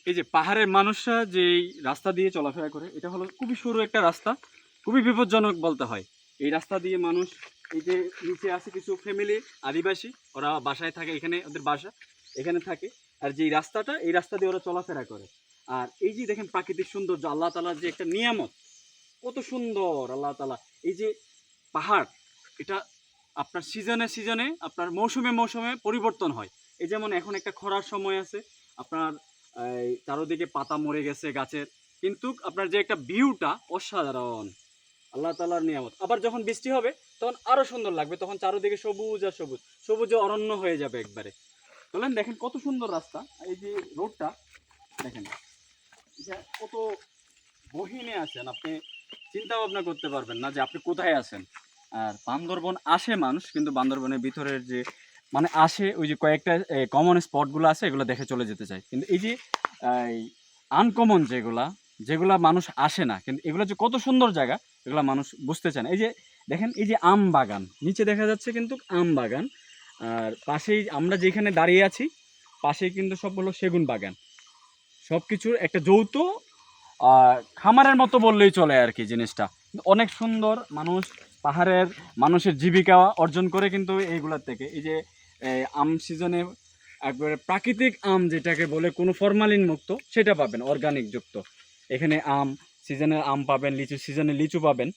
এই যে পাহাড়ের মানুষরা যে রাস্তা দিয়ে চলাফেরা করে, এটা হলো খুবই সরু একটা রাস্তা, খুবই বিপজ্জনক বলতে হয়। এই রাস্তা দিয়ে মানুষ, এই যে নিচে আছে কিছু ফ্যামিলি আদিবাসী, ওরা বাসায় থাকে, এখানে ওদের বাসা এখানে থাকে। আর যে রাস্তাটা, এই রাস্তা দিয়ে ওরা চলাফেরা করে। আর এই যে দেখেন প্রাকৃতিক সৌন্দর্য, আল্লাহ তাআলার যে একটা নিয়ামত, কত সুন্দর আল্লাহ তাআলা। এই যে পাহাড়, এটা আপনার সিজনে সিজনে, আপনার মৌসুমে মৌসুমে পরিবর্তন হয়। এই যেমন এখন একটা খরার সময় আছে, আপনার এই চারোদিকে পাতা মরে গেছে গাছের, কিন্তু আপনার যে একটা ভিউটা অসাধারণ, আল্লাহ তাআলার নিয়ামত। আবার যখন বৃষ্টি হবে তখন আরো সুন্দর লাগবে, তখন চারোদিকে সবুজ আর সবুজ, সবুজে অরণ্য হয়ে যাবে একবারে। বলেন দেখেন কত সুন্দর রাস্তা। এই যে রোডটা দেখেন, এটা কত গহীনে আছেন আপনি, চিন্তা ভাবনা করতে পারবেন না যে আপনি কোথায় আছেন। আর বান্দরবন আসে মানুষ, কিন্তু বান্দরবনের ভিতরের যে মানে আসে, ওই যে কয়েকটা কমন স্পটগুলো আছে, এগুলো দেখে চলে যেতে চায়। কিন্তু এই যে আনকমন যেগুলা, যেগুলা মানুষ আসে না, কিন্তু এগুলো যে কত সুন্দর জায়গা, এগুলো মানুষ বুঝতে চায় না। এই যে দেখেন, এই যে আম বাগান নিচে দেখা যাচ্ছে, কিন্তু আম বাগান। আর পাশেই আমরা যেখানে দাঁড়িয়ে আছি, পাশেই কিন্তু সব হলো সেগুন বাগান। সব কিছুর একটা যৌথ খামারের মতো বললেই চলে আর কি জিনিসটা। অনেক সুন্দর। মানুষ, পাহাড়ের মানুষের জীবিকা অর্জন করে কিন্তু এইগুলার থেকে। এই যে আম সিজনে একবারে প্রাকৃতিক আম যেটাকে বলে, কোনো ফরমালিন মুক্ত, সেটা পাবেন, অর্গানিক যুক্ত। এখানে আম সিজনের আম পাবেন, লিচু সিজনে লিচু পাবেন।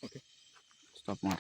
ওকে, স্টপ মার।